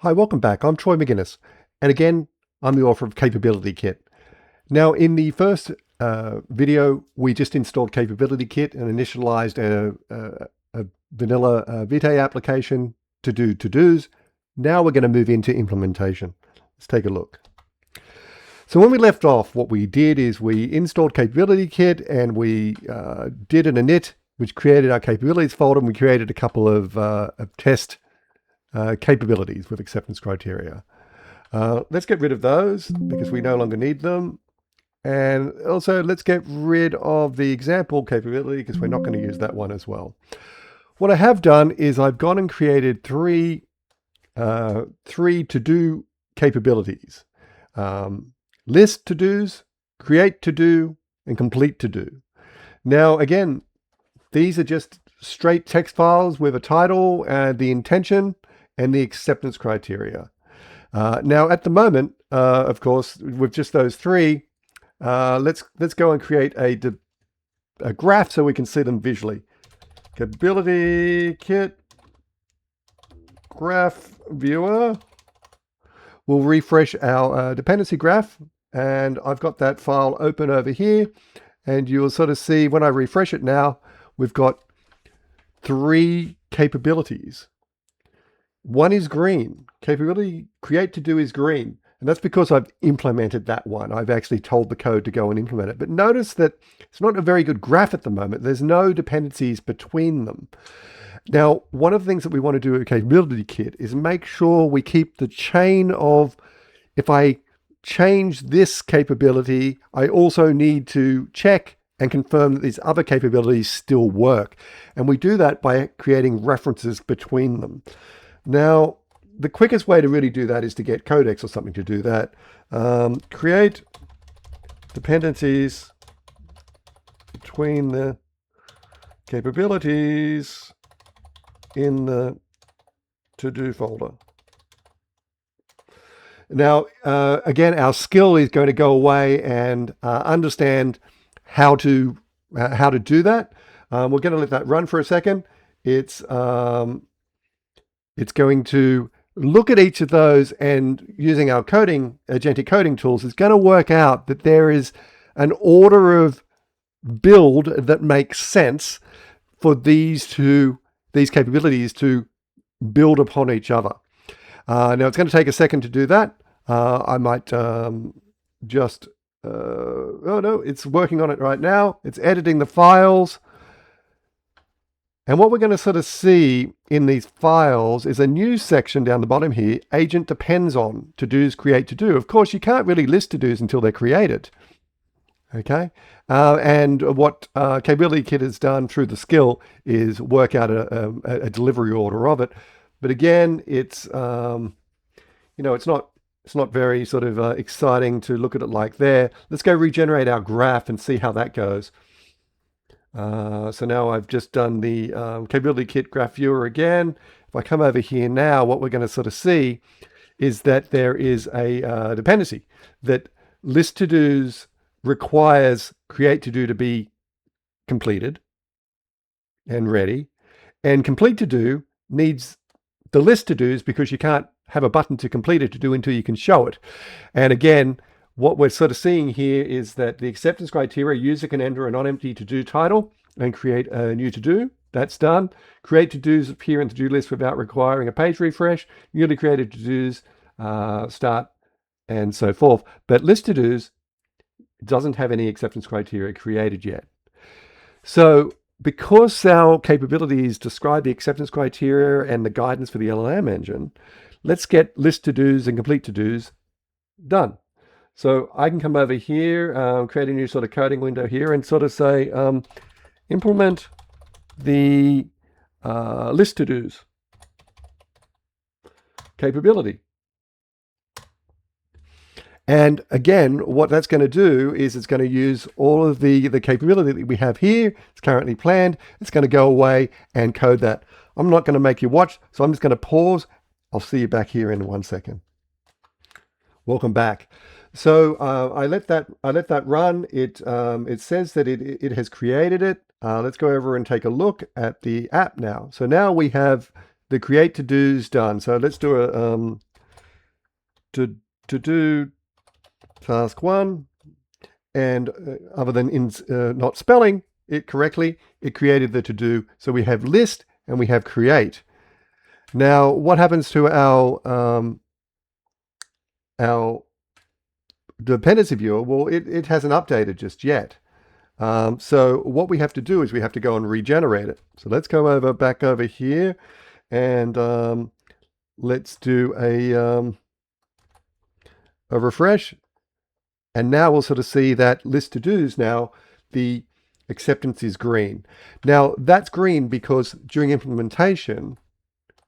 Hi, welcome back. I'm Troy McGuinness, and again, I'm the author of CapabilityKit. Now, in the first video, we just installed CapabilityKit and initialized a vanilla Vite application to do to-dos. Now we're going to move into implementation. Let's take a look. So when we left off, what we did is we installed CapabilityKit and we did an init, which created our capabilities folder, and we created a couple of test capabilities with acceptance criteria. Let's get rid of those because we no longer need them. And also let's get rid of the example capability because we're not going to use that one as well. What I have done is I've gone and created three to-do capabilities. List to-dos, create to-do, and complete to-do. Now, again, these are just straight text files with a title and the intention and the acceptance criteria. Now, at the moment, of course, with just those three, let's go and create a graph so we can see them visually. CapabilityKit graph viewer. We'll refresh our dependency graph, and I've got that file open over here, and you'll sort of see when I refresh it now, we've got three capabilities. One is green. Capability create to do is green. And that's because I've implemented that one. I've actually told the code to go and implement it. But notice that it's not a very good graph at the moment. There's no dependencies between them. Now, one of the things that we want to do with CapabilityKit is make sure we keep the chain of, if I change this capability, I also need to check and confirm that these other capabilities still work. And we do that by creating references between them. Now, the quickest way to really do that is to get Codex or something to do that. Create dependencies between the capabilities in the to-do folder. Now, again, our skill is going to go away and understand how to do that. We're going to let that run for a second. It's going to look at each of those, and using our agentic coding tools, it's going to work out that there is an order of build that makes sense for these capabilities to build upon each other. Now it's going to take a second to do that. I might just, oh no, it's working on it right now. It's editing the files. And what we're going to sort of see in these files is a new section down the bottom here, agent depends on, to-dos, create to-do. Of course, you can't really list to-dos until they're created. Okay, and what CapabilityKit has done through the skill is work out a delivery order of it. But again, it's it's not very sort of exciting to look at it like there. Let's go regenerate our graph and see how that goes. So now I've just done the CapabilityKit graph viewer again. If I come over here now, what we're going to sort of see is that there is a dependency that list to-dos requires create to-do to be completed and ready, and complete to-do needs the list to-dos because you can't have a button to complete a to-do until you can show it. And again, what we're sort of seeing here is that the acceptance criteria, user can enter a non-empty to-do title and create a new to-do. That's done. Create to-dos appear in to-do list without requiring a page refresh. Newly created to-dos start, and so forth. But list to-dos doesn't have any acceptance criteria created yet. So because our capabilities describe the acceptance criteria and the guidance for the LLM engine, let's get list to-dos and complete to-dos done. So I can come over here, create a new sort of coding window here and sort of say, implement the list to-dos capability. And again, what that's going to do is it's going to use all of the capability that we have here. It's currently planned. It's going to go away and code that. I'm not going to make you watch, so I'm just going to pause. I'll see you back here in 1 second. Welcome back. So I let that run. It says that it has created it. Let's go over and take a look at the app now. So now we have the create to-dos done. So let's do to do task 1, and other than not spelling it correctly, it created the to-do. So we have list and we have create. Now, what happens to our dependency viewer? Well, it hasn't updated just yet. So what we have to do is we have to go and regenerate it. So let's go back over here, and let's do a refresh. And now we'll sort of see that list to dos. Now the acceptance is green. Now that's green because during implementation,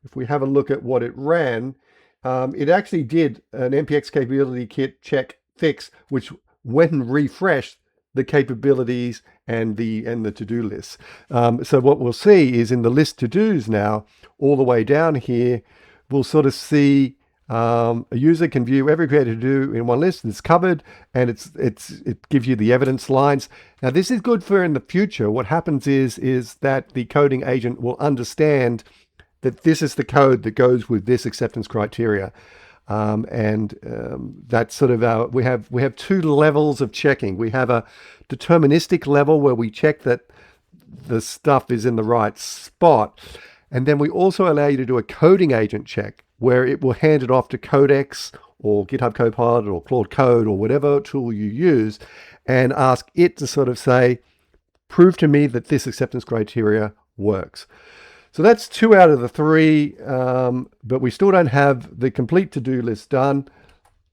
if we have a look at what it ran, it actually did an npx capability kit check fix, which when refreshed the capabilities and the to-do list. So what we'll see is in the list to-dos now, all the way down here, we'll sort of see a user can view every created to-do in one list, and it's covered, and it gives you the evidence lines. Now this is good for in the future. What happens is that the coding agent will understand that this is the code that goes with this acceptance criteria. That's sort of we have two levels of checking. We have a deterministic level where we check that the stuff is in the right spot. And then we also allow you to do a coding agent check where it will hand it off to Codex or GitHub Copilot or Claude Code or whatever tool you use, and ask it to sort of say, prove to me that this acceptance criteria works. So that's 2 out of the 3, but we still don't have the complete to-do list done.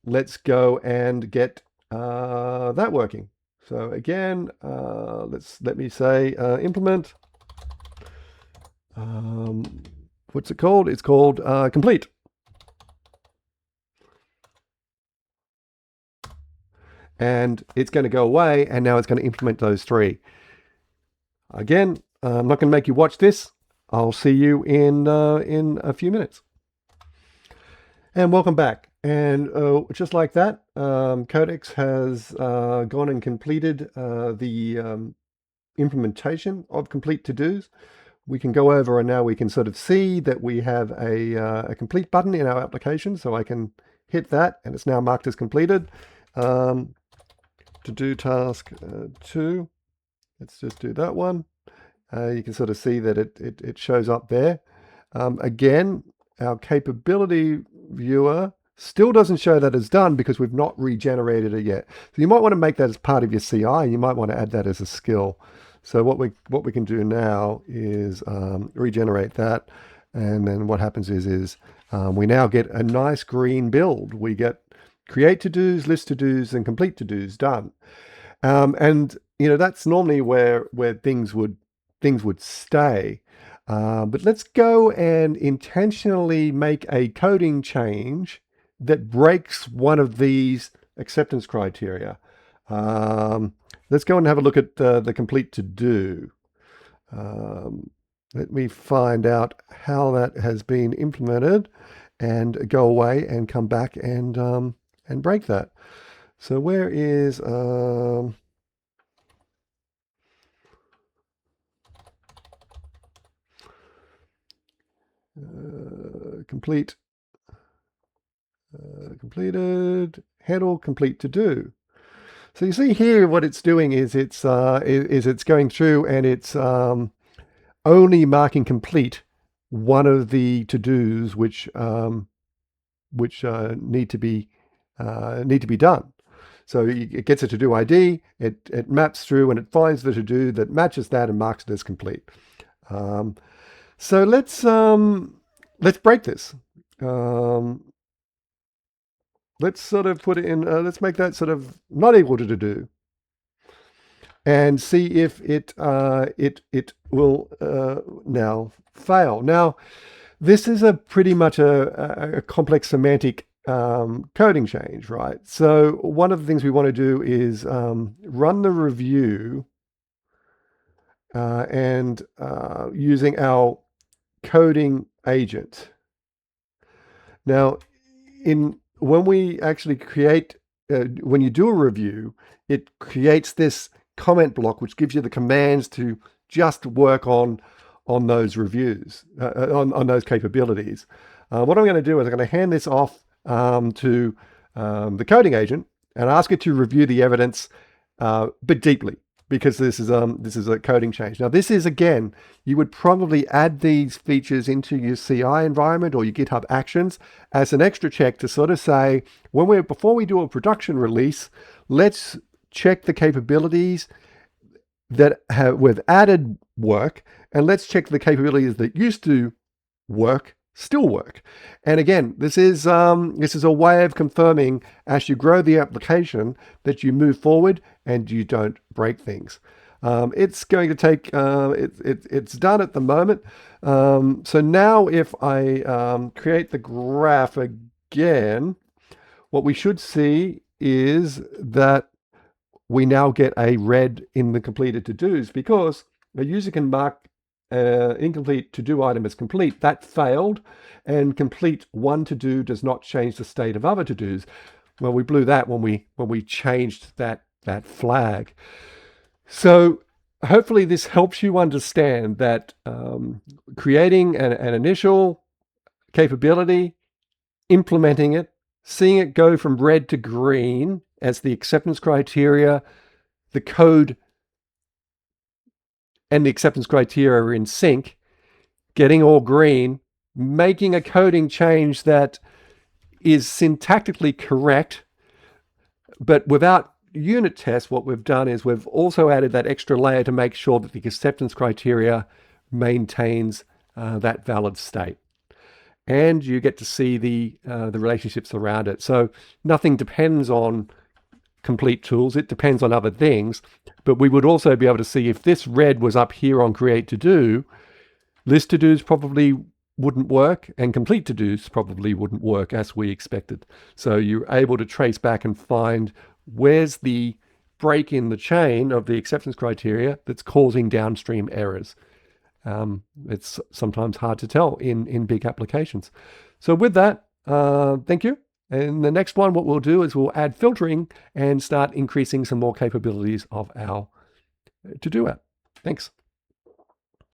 Let's go and get that working. So again, let me say implement. What's it called? It's called complete. And it's going to go away, and now it's going to implement those 3. Again, I'm not going to make you watch this. I'll see you in a few minutes. And welcome back. And just like that, Codex has gone and completed the implementation of complete to-dos. We can go over, and now we can sort of see that we have a complete button in our application. So I can hit that, and it's now marked as completed. To do task 2. Let's just do that one. You can sort of see that it shows up there. Again, our capability viewer still doesn't show that as done because we've not regenerated it yet. So you might want to make that as part of your CI. You might want to add that as a skill. So what we can do now is regenerate that, and then what happens is we now get a nice green build. We get create to-dos, list to-dos, and complete to-dos done. And that's normally where things would stay. But let's go and intentionally make a coding change that breaks one of these acceptance criteria. Let's go and have a look at the complete to-do. Let me find out how that has been implemented and go away and come back and break that. So where is complete completed handle complete to do. So you see here what it's doing is it's going through and it's only marking complete one of the to-dos which need to be done. So it gets a to-do ID, it maps through and it finds the to-do that matches that and marks it as complete. So let's break this. Let's sort of put it in, let's make that sort of not equal to do and see if it will now fail. Now, this is a pretty much a complex semantic coding change, right? So one of the things we want to do is run the review and using our coding agent. Now, when we actually create, when you do a review, it creates this comment block which gives you the commands to just work on those reviews, on those capabilities. What I'm going to do is I'm going to hand this off to the coding agent and ask it to review the evidence, but deeply, because this is a coding change. Now, this is, again, you would probably add these features into your CI environment or your GitHub Actions as an extra check to sort of say, before we do a production release, let's check the capabilities that we've added work, and let's check the capabilities that used to work still work. And again, this is a way of confirming as you grow the application that you move forward and you don't break things. It's going to take, it's done at the moment. So now if I create the graph again, what we should see is that we now get a red in the completed to-dos, because a user can mark incomplete to-do item as complete. That failed, and complete one to-do does not change the state of other to-dos. Well, we blew that when we changed that flag. So hopefully this helps you understand that creating an initial capability, implementing it, seeing it go from red to green as the acceptance criteria, the code and the acceptance criteria are in sync, getting all green, making a coding change that is syntactically correct, but without unit tests, what we've done is we've also added that extra layer to make sure that the acceptance criteria maintains that valid state. And you get to see the relationships around it. So nothing depends on complete tools, it depends on other things, but we would also be able to see if this red was up here on create to do, list to dos probably wouldn't work, and complete to dos probably wouldn't work as we expected. So you're able to trace back and find where's the break in the chain of the acceptance criteria that's causing downstream errors. It's sometimes hard to tell in big applications. So with that, thank you. And the next one, what we'll do is we'll add filtering and start increasing some more capabilities of our to-do app. Thanks.